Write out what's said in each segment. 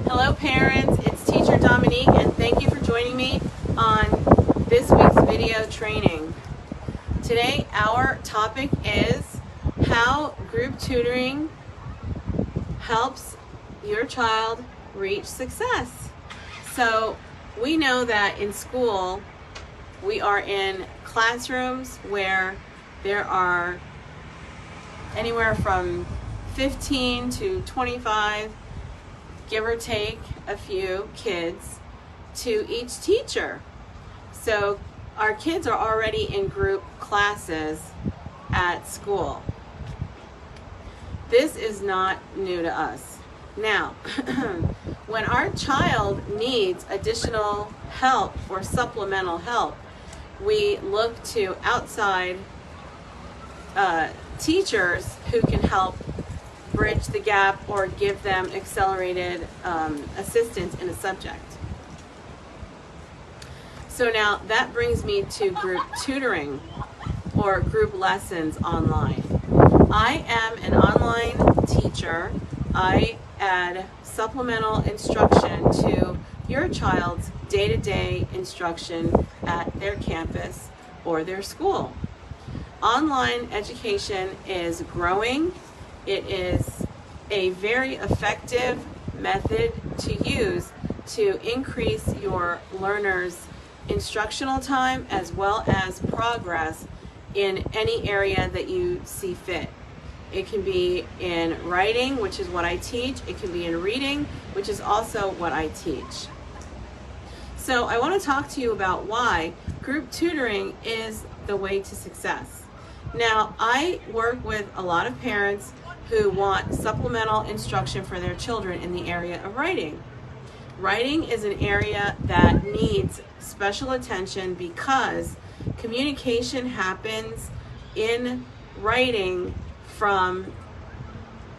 Hello parents, it's Teacher Dominique and thank you for joining me on this week's video training. Today our topic is how group tutoring helps your child reach success. So we know that in school we are in classrooms where there are anywhere from 15 to 25, give or take a few kids, to each teacher. So our kids are already in group classes at school. This is not new to us. Now, when our child needs additional help or supplemental help, we look to outside teachers who can help bridge the gap or give them accelerated assistance in a subject. So now that brings me to group tutoring or group lessons online. I am an online teacher. I add supplemental instruction to your child's day-to-day instruction at their campus or their school. Online education is growing. It is a very effective method to use to increase your learners' instructional time as well as progress in any area that you see fit. It can be in writing, which is what I teach. It can be in reading, which is also what I teach. So I want to talk to you about why group tutoring is the way to success. Now, I work with a lot of parents who want supplemental instruction for their children in the area of writing. Writing is an area that needs special attention because communication happens in writing from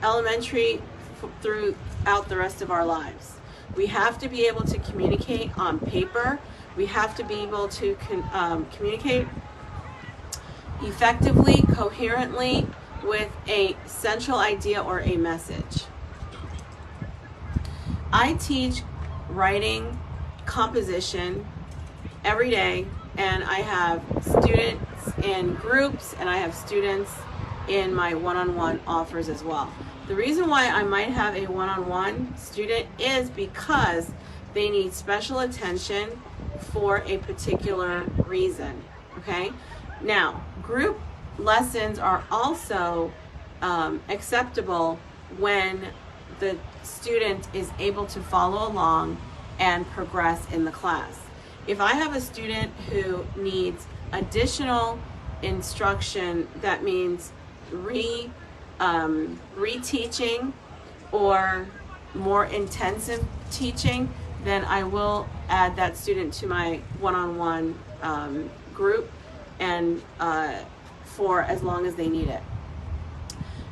elementary throughout the rest of our lives. We have to be able to communicate on paper. We have to be able to communicate effectively, coherently, with a central idea or a message. I teach writing composition every day, and I have students in groups and I have students in my one-on-one offers as well. The reason why I might have a one-on-one student is because they need special attention for a particular reason, okay? Now, group lessons are also acceptable when the student is able to follow along and progress in the class. If I have a student who needs additional instruction, that means reteaching or more intensive teaching, then I will add that student to my one-on-one group and for as long as they need it.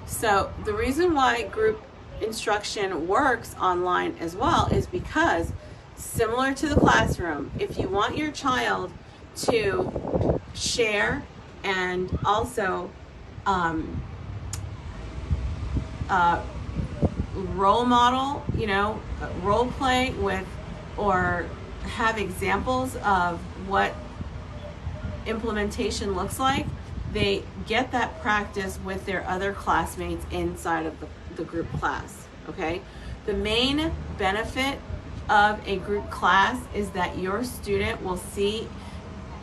So the reason why group instruction works online as well is because, similar to the classroom, if you want your child to share and also role model, role play with, or have examples of what implementation looks like, they get that practice with their other classmates inside of the group class, okay? The main benefit of a group class is that your student will see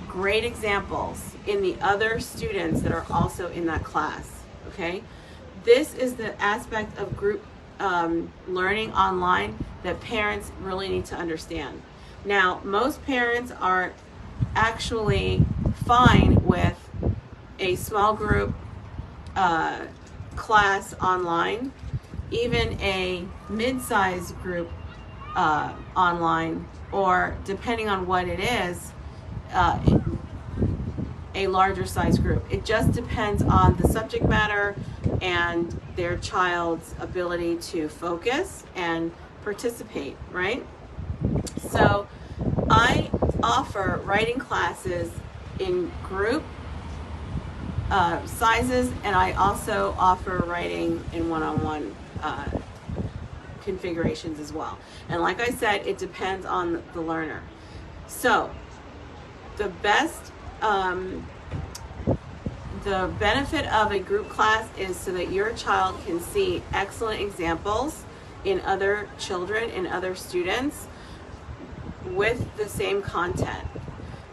great examples in the other students that are also in that class, okay? This is the aspect of group learning online that parents really need to understand. Now, most parents are actually fine with a small group class online, even a mid-sized group online, or depending on what it is, a larger size group. It just depends on the subject matter and their child's ability to focus and participate, right? So I offer writing classes in group sizes, and I also offer writing in one-on-one configurations as well. And like I said, it depends on the learner. So the benefit of a group class is so that your child can see excellent examples in other children and other students with the same content.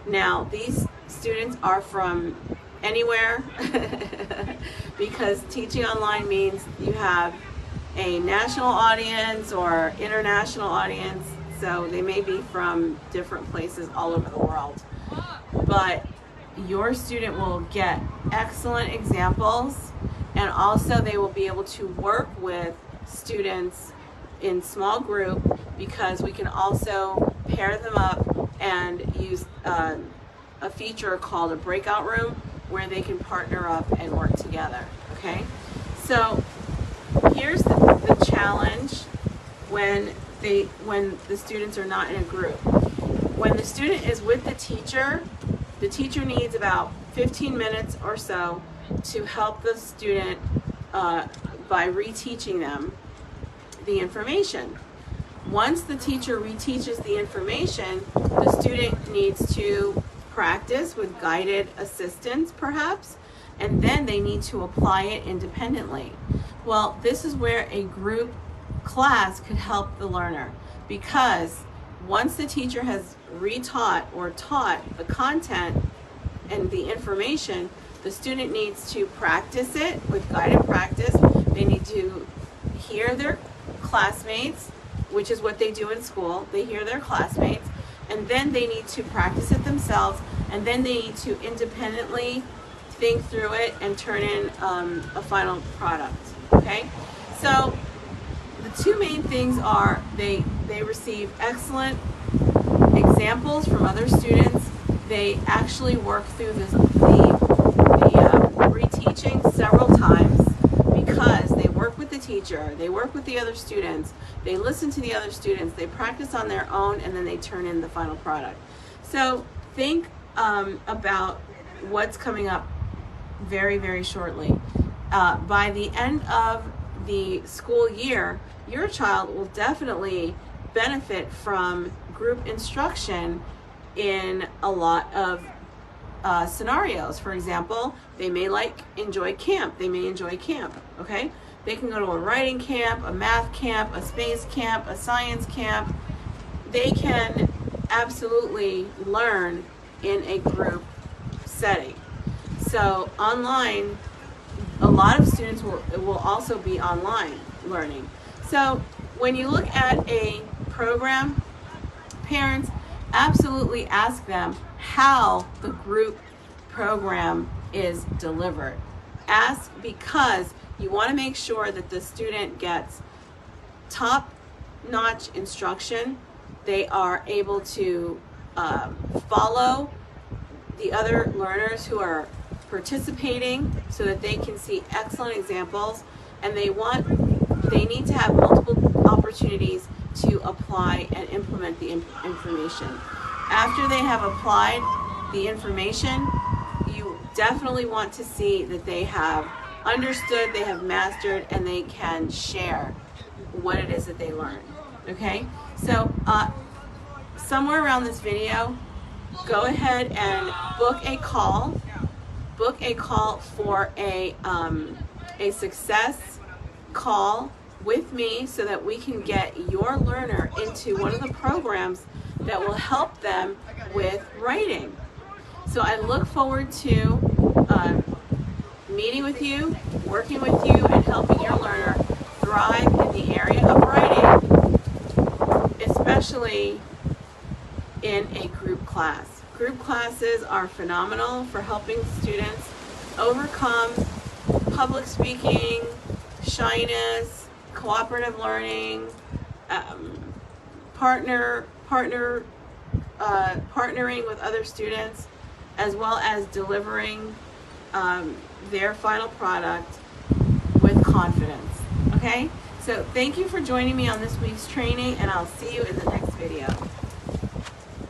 Now, these students are from anywhere because teaching online means you have a national audience or international audience, so they may be from different places all over the world. But your student will get excellent examples, and also they will be able to work with students in small group, because we can also pair them up and use a feature called a breakout room where they can partner up and work together. Okay, so here's the challenge when the students are not in a group. When the student is with the teacher needs about 15 minutes or so to help the student by reteaching them the information. Once the teacher reteaches the information, the student needs to practice with guided assistance perhaps, and then they need to apply it independently. Well, this is where a group class could help the learner, because once the teacher has retaught or taught the content and the information, the student needs to practice it with guided practice. They need to hear their classmates, which is what they do in school. They hear their classmates, and then they need to practice it themselves, and then they need to independently think through it and turn in a final product. Okay, so the two main things are they receive excellent examples from other students. They actually work through the reteaching several times, because they work with the teacher, they work with the other students, they listen to the other students, they practice on their own, and then they turn in the final product. So think about what's coming up very, very shortly. By the end of the school year, your child will definitely benefit from group instruction in a lot of scenarios. For example, they may enjoy camp. They may enjoy camp, okay? They can go to a writing camp, a math camp, a space camp, a science camp. They can absolutely learn in a group setting. So online, a lot of students will also be online learning. So when you look at a program, parents absolutely ask them how the group program is delivered. Ask, because you want to make sure that the student gets top-notch instruction. They are able to follow the other learners who are participating so that they can see excellent examples, and they need to have multiple opportunities to apply and implement the information. After they have applied the information, you definitely want to see that they have understood, they have mastered, and they can share what it is that they learned. Okay, so somewhere around this video, go ahead and book a call for a success call with me, so that we can get your learner into one of the programs that will help them with writing. So I look forward to meeting with you, working with you, and helping your learner thrive in the area of writing, especially in a group class. Group classes are phenomenal for helping students overcome public speaking, shyness, cooperative learning, partnering with other students, as well as delivering their final product with confidence. Okay? So thank you for joining me on this week's training, and I'll see you in the next video.